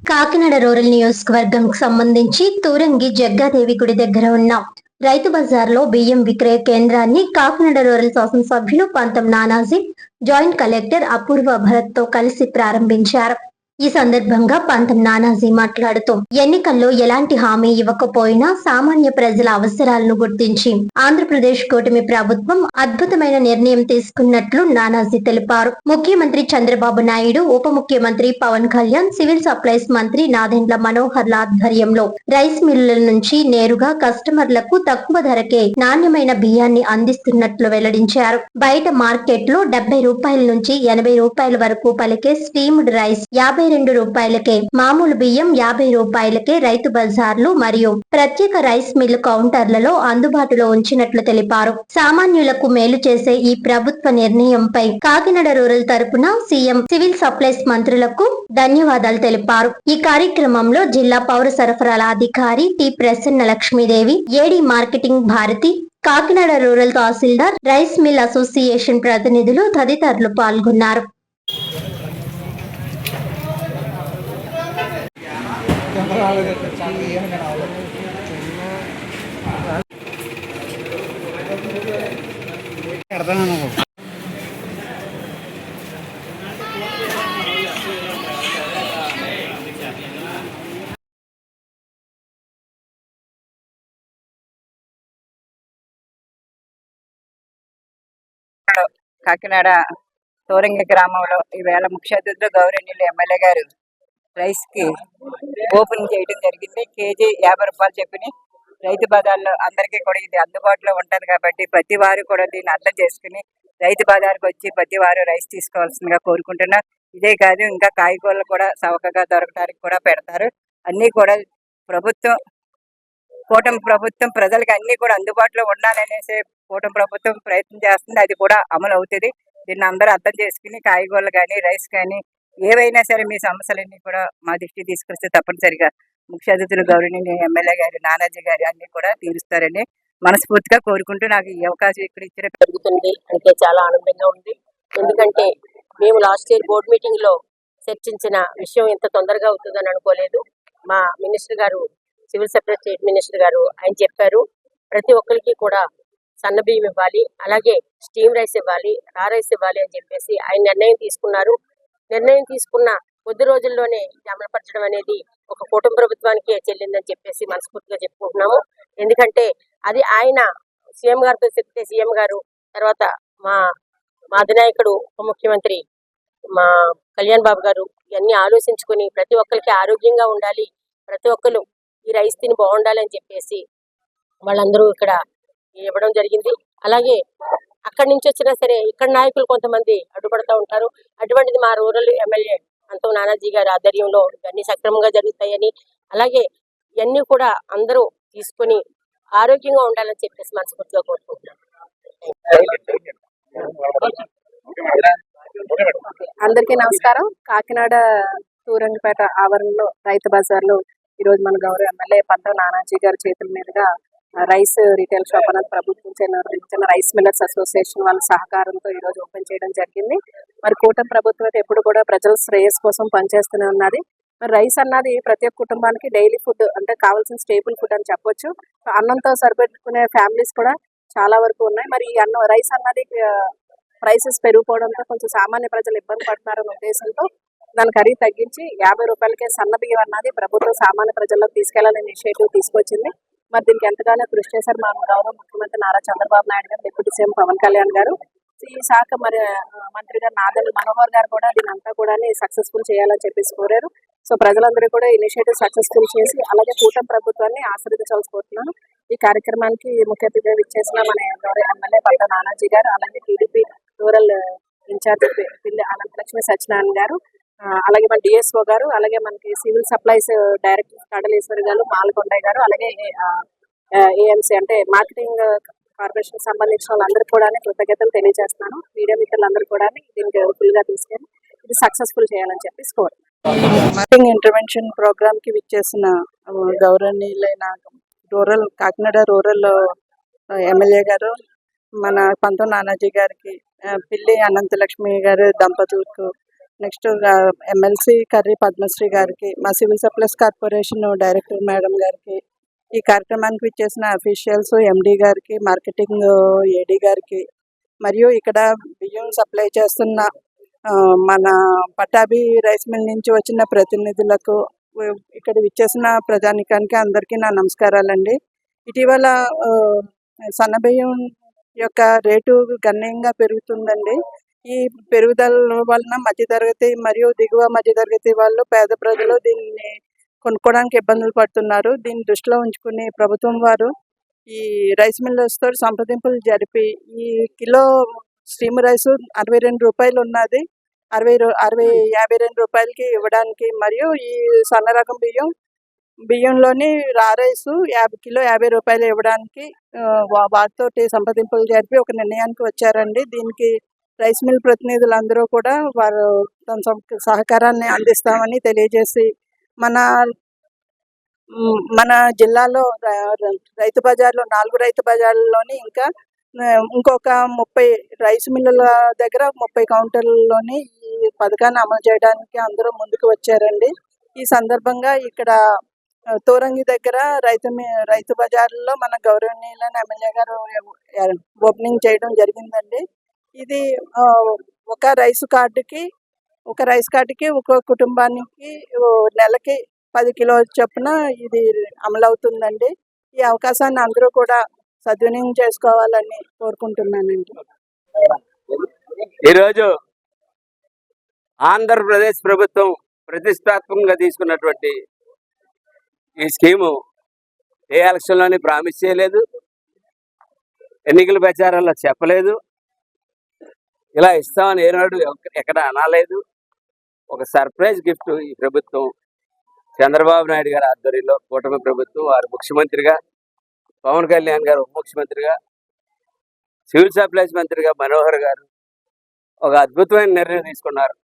Kakinada rural నియోజకవర్గంకు సంబంధించి తూరంగి జగ్గాదేవి గుడి దగ్గర ఉన్న రైతు బజార్లో బియ్యం విక్రయ కేంద్రాన్ని కాకినాడ రూరల్ శాసనసభ్యులు పంతం నానాజీ, జాయింట్ కలెక్టర్ అపూర్వ భరత్ తో కలిసి ప్రారంభించారు. ఈ సందర్భంగా పంతం నానాజీ మాట్లాడుతూ ఎన్నికల్లో ఎలాంటి హామీ ఇవ్వకపోయినా సామాన్య ప్రజల అవసరాలను గుర్తించి ఆంధ్రప్రదేశ్ కూటమి ప్రభుత్వం అద్భుతమైన నిర్ణయం తీసుకున్నట్లు నానాజీ తెలిపారు. ముఖ్యమంత్రి చంద్రబాబు నాయుడు, ఉప ముఖ్యమంత్రి పవన్ కళ్యాణ్, సివిల్ సప్లైస్ మంత్రి నాదెండ్ల మనోహర్ల ఆధ్వర్యంలో రైస్ మిల్లుల నుంచి నేరుగా కస్టమర్లకు తక్కువ ధరకే నాణ్యమైన బియ్యాన్ని అందిస్తున్నట్లు వెల్లడించారు. బయట మార్కెట్ లో 70 రూపాయల నుంచి 80 రూపాయల వరకు పలికే స్టీమ్డ్ రైస్ 52 రూపాయలకే, మామూలు బియ్యం 50 రూపాయలకే రైతు బజార్లు మరియు ప్రత్యేక రైస్ మిల్లు కౌంటర్లలో అందుబాటులో ఉంచినట్లు తెలిపారు. సామాన్యులకు మేలు చేసే ఈ ప్రభుత్వ నిర్ణయంపై కాకినాడ రూరల్ తరపున సీఎం, సివిల్ సప్లైస్ మంత్రులకు ధన్యవాదాలు తెలిపారు. ఈ కార్యక్రమంలో జిల్లా పౌర సరఫరాల అధికారి T Prasanna Lakshmidevi, AD marketing Bharathi, Kakinada rural తహసీల్దార్, రైస్ మిల్ అసోసియేషన్ ప్రతినిధులు తదితరులు పాల్గొన్నారు. కాకినాడ తోరంగి గ్రామంలో ఈవేళ ముఖ్య అతిథులు గౌరవనీయులు ఎమ్మెల్యే గారు రైస్ కి ఓపెన్ చేయడం జరిగింది. కేజీ 50 రూపాయలు చెప్పిన రైతు బజార్లో అందరికీ కూడా ఇది అందుబాటులో ఉంటది కాబట్టి ప్రతి వారు కూడా దీన్ని అర్థం చేసుకుని రైతు బజార్కి వచ్చి ప్రతి వారు రైస్ తీసుకోవాల్సిందిగా కోరుకుంటున్నారు. ఇదే కాదు, ఇంకా కాయగూరలు కూడా చౌకగా దొరకడానికి కూడా పెడతారు. అన్ని కూడా ప్రభుత్వం, కూటమి ప్రభుత్వం ప్రజలకు అన్ని కూడా అందుబాటులో ఉండాలనేసి కూటమి ప్రభుత్వం ప్రయత్నం చేస్తుంది. అది కూడా అమలు అవుతుంది. దీన్ని అందరూ అర్థం చేసుకుని కాయగూరలు కానీ, రైస్ కానీ, ఏవైనా సరే మీ సమస్యలన్నీ కూడా మా దృష్టికి తీసుకొస్తే తప్పనిసరిగా ముఖ్య అతిథులు గౌరవనీయ ఎమ్మెల్యే గారు, నానాజీ గారు అన్ని కూడా తీరుస్తారని మనస్ఫూర్తిగా కోరుకుంటూ నాకు ఈ అవకాశం ఇక్కడ ఇచ్చిన జరుగుతుంది అంటే చాలా ఆనందంగా ఉంది. ఎందుకంటే మేము లాస్ట్ ఇయర్ బోర్డు మీటింగ్ లో చర్చించిన విషయం ఇంత తొందరగా అవుతుందని అనుకోలేదు. మా మినిస్టర్ గారు, సివిల్ సప్లై స్టేట్ మినిస్టర్ గారు ఆయన చెప్పారు, ప్రతి ఒక్కరికి కూడా సన్న బియ్యం ఇవ్వాలి, అలాగే స్టీమ్ రైస్ ఇవ్వాలి, రా రైస్ ఇవ్వాలి అని చెప్పేసి ఆయన నిర్ణయం తీసుకున్నారు. నిర్ణయం తీసుకున్న కొద్ది రోజుల్లోనే అమలుపరచడం అనేది ఒక కూటమి ప్రభుత్వానికే చెల్లిందని చెప్పేసి మనస్ఫూర్తిగా చెప్పుకుంటున్నాము. ఎందుకంటే అది ఆయన సీఎం గారితో చెప్తే సీఎం గారు, తర్వాత మా అధినాయకుడు ఉప ముఖ్యమంత్రి మా కళ్యాణ్ బాబు గారు ఇవన్నీ ఆలోచించుకుని ప్రతి ఒక్కరికి ఆరోగ్యంగా ఉండాలి, ప్రతి ఒక్కరు ఈ రైస్ తిని బాగుండాలి అని చెప్పేసి వాళ్ళందరూ ఇక్కడ ఇవ్వడం జరిగింది. అలాగే అక్కడి నుంచి వచ్చినా సరే ఇక్కడ నాయకులు కొంతమంది అడ్డుపడుతూ ఉంటారు. అటువంటిది మా రూరల్ ఎమ్మెల్యే పంతం నానాజీ గారి ఆధ్వర్యంలో ఇవన్నీ సక్రమంగా జరుగుతాయని, అలాగే ఇవన్నీ కూడా అందరూ తీసుకుని ఆరోగ్యంగా ఉండాలని చెప్పేసి మనస్ఫూర్తిగా కోరుకుంటున్నాను. అందరికీ నమస్కారం. కాకినాడ తూరంగిపేట ఆవరణలో రైతు బజార్లో ఈరోజు మన గౌరవ ఎమ్మెల్యే పంతం నానాజీ గారి చేతుల మీదుగా రైస్ రీటైల్ షాప్ అనేది ప్రభుత్వం నిర్వహించిన రైస్ మిల్లర్స్ అసోసియేషన్ వాళ్ళ సహకారంతో ఈరోజు ఓపెన్ చేయడం జరిగింది. మరి కూటమి ప్రభుత్వం అయితే ఎప్పుడు కూడా ప్రజల శ్రేయస్ కోసం పనిచేస్తూనే ఉన్నది. మరి రైస్ అన్నది ప్రతి ఒక్క కుటుంబానికి డైలీ ఫుడ్, అంటే కావాల్సిన స్టేబుల్ ఫుడ్ అని చెప్పొచ్చు. అన్నంతో సరిపెట్టుకునే ఫ్యామిలీస్ కూడా చాలా వరకు ఉన్నాయి. మరి ఈ రైస్ అన్నది ప్రైసెస్ పెరిగిపోవడంతో కొంచెం సామాన్య ప్రజలు ఇబ్బంది పడుతున్నారనే ఉద్దేశంతో దాని ఖరీదు తగ్గించి 50 రూపాయలకే సన్న బియ్యం అన్నది ప్రభుత్వం సామాన్య ప్రజల్లో తీసుకెళ్లాలని ఇనిషియేటివ్ తీసుకొచ్చింది. మరి దీనికి ఎంతగానో కృషి చేశారు మా గౌరవ ముఖ్యమంత్రి నారా చంద్రబాబు నాయుడు గారు, డిప్యూటీ సీఎం పవన్ కళ్యాణ్ గారు, ఈ శాఖ మరి మంత్రి గారు నాదెండ్ల మనోహర్ గారు కూడా దీని అంతా కూడా సక్సెస్ఫుల్ చేయాలని చెప్పేసి కోరారు. సో ప్రజలందరూ కూడా ఇనిషియేటివ్ సక్సెస్ఫుల్ చేసి అలాగే కూటమి ప్రభుత్వాన్ని ఆశీర్వదించాల్సి కోరుతున్నాను. ఈ కార్యక్రమానికి ముఖ్య అతిథిగా ఇచ్చేసిన మన గౌరవ ఎమ్మెల్యే పంతం నానాజీ గారు, అలాగే టీడీపీ రూరల్ ఇన్ఛార్జ్ పిల్లి అనంతలక్ష్మి సత్యనారాయణ గారు, అలాగే మన డిఎస్ఓ గారు, అలాగే మనకి సివిల్ సప్లైస్ డైరెక్టర్ కడలేశ్వరి గారు, మాలకొండయ్య గారు, అలాగే ఏఎంసీ అంటే మార్కెటింగ్ కార్పొరేషన్ సంబంధించిన వాళ్ళందరూ కూడా కృతజ్ఞతలు తెలియజేస్తున్నాను. మీడియా మిత్రులందరూ కూడా దీనికి ఫుల్ గా తీసుకెళ్ళి ఇది సక్సెస్ఫుల్ చేయాలని చెప్పి మార్కెటింగ్ ఇంటర్వెన్షన్ ప్రోగ్రామ్ కి విచ్చేసిన గౌరవనీయులైన కాకినాడ రూరల్ ఎమ్మెల్యే గారు, మన పంతం నానాజీ గారికి, పిల్లి అనంతలక్ష్మి గారు దంపతులకు నెక్స్ట్ ఎమ్మెల్సీ కర్రీ పద్మశ్రీ గారికి, మా civil supplies corporation director madam గారికి, ఈ కార్యక్రమానికి విచ్చేసిన అఫీషియల్స్, ఎండి గారికి, మార్కెటింగ్ ఏడి గారికి, మరియు ఇక్కడ బియ్యం సప్లై చేస్తున్న మన పటాబి రైస్ మిల్ నుంచి వచ్చిన ప్రతినిధులకు, ఇక్కడ విచ్చేసిన ప్రజానికానికి అందరికీ నా నమస్కారాలండి. ఇటీవల సన్నబియ్యం యొక్క రేటు గణనీయంగా పెరుగుతుందండి. ఈ పెరుగుదల వలన మధ్యతరగతి మరియు దిగువ మధ్యతరగతి వాళ్ళు, పేద ప్రజలు దీన్ని కొనుక్కోవడానికి ఇబ్బందులు పడుతున్నారు. దీన్ని దృష్టిలో ఉంచుకుని ప్రభుత్వం వారు ఈ రైస్ మిల్లర్స్తో సంప్రదింపులు జరిపి ఈ కిలో స్టీమ్ రైస్ 62 రూపాయలు ఉన్నది 52 రూపాయలకి ఇవ్వడానికి, మరియు ఈ సన్న రకం బియ్యంలోని రా రైస్ 50 రూపాయలు ఇవ్వడానికి వాటితోటి సంప్రదింపులు జరిపి ఒక నిర్ణయానికి వచ్చారండి. దీనికి రైస్ మిల్ ప్రతినిధులందరూ కూడా వారు తమ సహకారాన్ని అందిస్తామని తెలియజేసి, మన జిల్లాలో రైతు బజార్లో 4 రైతు బజార్లలోని ఇంకొక 30 రైస్ మిల్లుల దగ్గర 30 కౌంటర్లలోని ఈ పథకాన్ని అమలు చేయడానికి అందరూ ముందుకు వచ్చారండి. ఈ సందర్భంగా ఇక్కడ తోరంగి దగ్గర రైతు బజార్లో మన గౌరవనీయులైన ఎమ్మెల్యే గారు ఓపెనింగ్ చేయడం జరిగిందండి. ఇది ఒక రైస్ కార్డుకి ఒక కుటుంబానికి నెలకి 10 కిలోల చొప్పున ఇది అమలవుతుందండి. ఈ అవకాశాన్ని అందరూ కూడా సద్వినియోగం చేసుకోవాలని కోరుకుంటున్నానండి. ఈరోజు ఆంధ్రప్రదేశ్ ప్రభుత్వం ప్రతిష్టాత్మకంగా తీసుకున్నటువంటి ఈ స్కీము ఏ ఎలక్షన్లోని ప్రామిస్ చేయలేదు, ఎన్నికల ప్రచారాల్లో చెప్పలేదు, ఇలా ఇస్తామని ఏనాడు ఎక్కడ అనలేదు. ఒక సర్ప్రైజ్ గిఫ్ట్ ఈ ప్రభుత్వం చంద్రబాబు నాయుడు గారి ఆధ్వర్యంలో కూటమి ప్రభుత్వం, వారు ముఖ్యమంత్రిగా, పవన్ కళ్యాణ్ గారు ఉప ముఖ్యమంత్రిగా, సివిల్ సప్లైస్ మంత్రిగా మనోహర్ గారు ఒక అద్భుతమైన నిర్ణయం తీసుకున్నారు.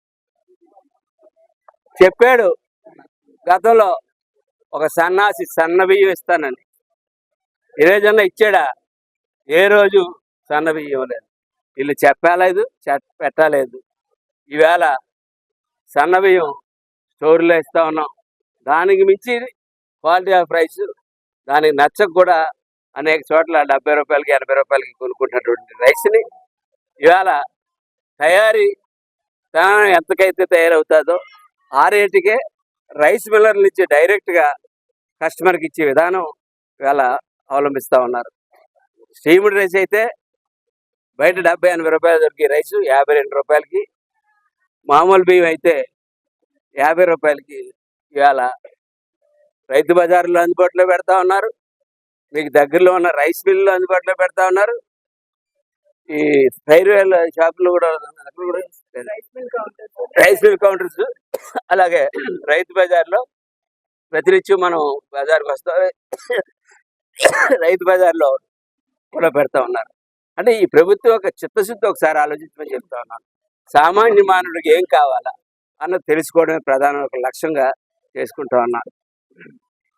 చెప్పాడు గతంలో ఒక సన్న బియ్యం ఇస్తానని. ఈ రోజన్నా ఇచ్చాడా? ఏ రోజు సన్న బియ్యం లేదు. వీళ్ళు చెప్పలేదు, పెట్టలేదు. ఈవేళ సన్న బియ్యం స్టోర్లో ఇస్తా ఉన్నాం. దానికి మించి క్వాలిటీ ఆఫ్ రైస్, దానికి నచ్చక కూడా అనేక చోట్ల 70 రూపాయలకి 80 రూపాయలకి కొనుక్కుంటున్నటువంటి రైస్ని ఇవాళ తయారీ ఎంతకైతే తయారవుతుందో ఆ రేటుకే రైస్ మిల్లర్ల నుంచి డైరెక్ట్గా కస్టమర్కి ఇచ్చే విధానం ఇవాళ అవలంబిస్తూ ఉన్నారు. స్టీమ్డ్ రైస్ అయితే బయట 70-80 రూపాయలు దొరికే రైసు 52 రూపాయలకి, మామూలు బియ్యం అయితే 50 రూపాయలకి ఇవాళ రైతు బజార్లో అందుబాటులో పెడతా ఉన్నారు. మీకు దగ్గరలో ఉన్న రైస్ మిల్లు అందుబాటులో పెడతా ఉన్నారు. ఈ ఫైర్వేల్ షాపులు కూడా రైస్ మిల్ కౌంటర్స్, అలాగే రైతు బజార్లో ప్రతినిత్యం మనం బజార్కి వస్తాం, రైతు బజార్లో కూడా పెడతా ఉన్నారు. అంటే ఈ ప్రభుత్వం ఒక చిత్తశుద్ధి ఒకసారి ఆలోచించమని చెప్తా ఉన్నాను. సామాన్య మానవుడికి ఏం కావాలా అన్నది తెలుసుకోవడమే ప్రధాన ఒక లక్ష్యంగా చేసుకుంటా ఉన్నారు.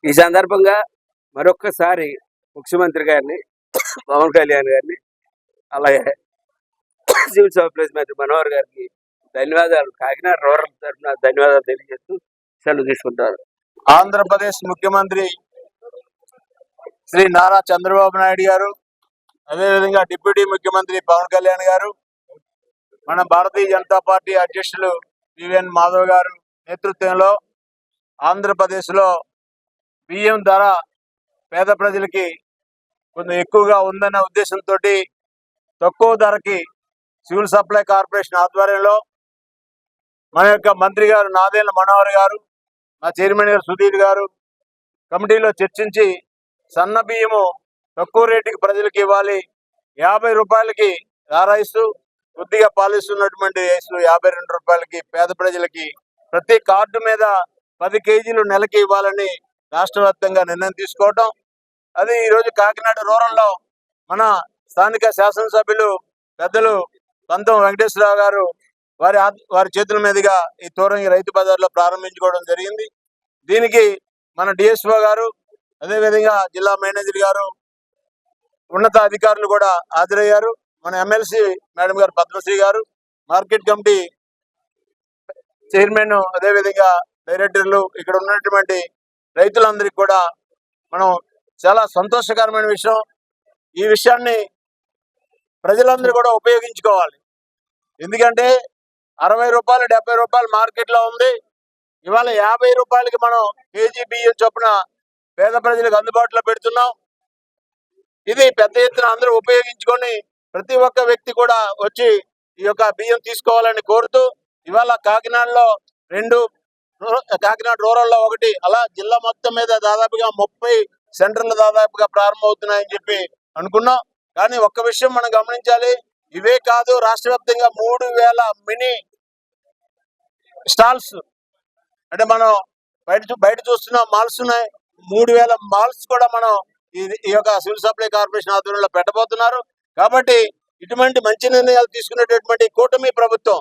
ఈ సందర్భంగా మరొక్కసారి ముఖ్యమంత్రి గారిని, పవన్ కళ్యాణ్ గారిని, అలాగే సివిల్ సప్లైస్ మంత్రి మనోహర్ గారికి ధన్యవాదాలు, కాకినాడ రూరల్ తరఫున ధన్యవాదాలు తెలియజేస్తూ సెలవు తీసుకుంటారు. ఆంధ్రప్రదేశ్ ముఖ్యమంత్రి శ్రీ నారా చంద్రబాబు నాయుడు గారు, అదేవిధంగా డిప్యూటీ ముఖ్యమంత్రి పవన్ కళ్యాణ్ గారు, మన భారతీయ జనతా పార్టీ అధ్యక్షులు పివిఎన్ మాధవ్ గారు నేతృత్వంలో ఆంధ్రప్రదేశ్లో బియ్యం ధర పేద ప్రజలకి కొంచెం ఎక్కువగా ఉందన్న ఉద్దేశంతో తక్కువ ధరకి సివిల్ సప్లై కార్పొరేషన్ ఆధ్వర్యంలో మన యొక్క మంత్రి గారు నాదెండ్ల మనోహర్ గారు, మా చైర్మన్ గారు సుధీర్ గారు కమిటీలో చర్చించి సన్న బియ్యము తక్కువ రేటుకి ప్రజలకు ఇవ్వాలి, 50 రూపాయలకి ఆ రైసు, కొద్దిగా పాలిస్తున్నటువంటి రైసు 52 రూపాయలకి పేద ప్రజలకి ప్రతి కార్డు మీద 10 కేజీలు నెలకి ఇవ్వాలని రాష్ట్ర వ్యాప్తంగా నిర్ణయం తీసుకోవటం. అది ఈరోజు కాకినాడ రూరల్లో మన స్థానిక శాసనసభ్యులు పెద్దలు పంతం వెంకటేశ్వరరావు గారు వారి చేతుల మీదుగా ఈ తోరంగి రైతు బజార్లో ప్రారంభించుకోవడం జరిగింది. దీనికి మన డిఎస్ఓ గారు, అదేవిధంగా జిల్లా మేనేజర్ గారు, ఉన్నత అధికారులు కూడా హాజరయ్యారు. మన ఎమ్మెల్సీ మేడం గారు పద్మశ్రీ గారు, మార్కెట్ కమిటీ చైర్మన్ అదేవిధంగా డైరెక్టర్లు ఇక్కడ ఉన్నటువంటి రైతులందరికీ కూడా మనం చాలా సంతోషకరమైన విషయం. ఈ విషయాన్ని ప్రజలందరూ కూడా ఉపయోగించుకోవాలి. ఎందుకంటే 60 రూపాయలు 70 రూపాయలు మార్కెట్లో ఉంది. ఇవాళ 50 రూపాయలకి మనం కేజీ బియ్యం చొప్పున పేద ప్రజలకు అందుబాటులో పెడుతున్నాం. ఇది పెద్ద ఎత్తున అందరూ ఉపయోగించుకొని ప్రతి ఒక్క వ్యక్తి కూడా వచ్చి ఈ యొక్క బియ్యం తీసుకోవాలని కోరుతూ, ఇవాళ కాకినాడలో 2, కాకినాడ రూరల్లో 1, అలా జిల్లా మొత్తం మీద దాదాపుగా 30 సెంటర్లు దాదాపుగా ప్రారంభమవుతున్నాయని చెప్పి అనుకున్నాం. కానీ ఒక్క విషయం మనం గమనించాలి, ఇవే కాదు రాష్ట్ర వ్యాప్తంగా 3000 మినీ స్టాల్స్, అంటే మనం బయట చూస్తున్న మాల్స్ ఉన్నాయి. 3000 మాల్స్ కూడా మనం ఈ యొక్క సివిల్ సప్లై కార్పొరేషన్ ఆధ్వర్యంలో పెట్టబోతున్నారు. కాబట్టి ఇటువంటి మంచి నిర్ణయాలు తీసుకునేటటువంటి కూటమి ప్రభుత్వం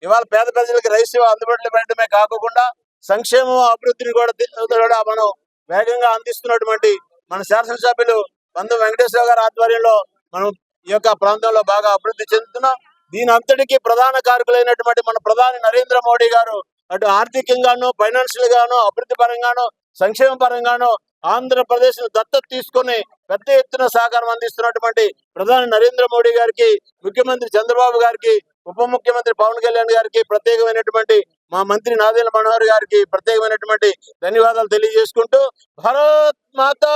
ఇవాళ పేద ప్రజలకు రైస్ అందుబాటులో పెట్టడమే కాకుండా సంక్షేమం అభివృద్ధిని కూడా మనం వేగంగా అందిస్తున్నటువంటి మన శాసనసభ్యులు పందెం వెంకటేశ్వర గారి ఆధ్వర్యంలో మనం ఈ యొక్క ప్రాంతంలో బాగా అభివృద్ధి చెందుతున్నాం. దీని అంతటికీ ప్రధాన కారకులైనటువంటి మన ప్రధాని నరేంద్ర మోడీ గారు అటు ఆర్థికంగాను, ఫైనాన్షియల్ గాను, అభివృద్ధి పరంగాను, సంక్షేమ పరంగాను ఆంధ్రప్రదేశ్ ను దత్తత తీసుకుని పెద్ద ఎత్తున సహకారం అందిస్తున్నటువంటి ప్రధాని నరేంద్ర మోడీ గారికి, ముఖ్యమంత్రి చంద్రబాబు గారికి, ఉప ముఖ్యమంత్రి పవన్ కళ్యాణ్ గారికి, ప్రత్యేకమైనటువంటి మా మంత్రి నాదెండ్ల మనోహర్ గారికి ప్రత్యేకమైనటువంటి ధన్యవాదాలు తెలియజేసుకుంటూ, భారత్ మాతా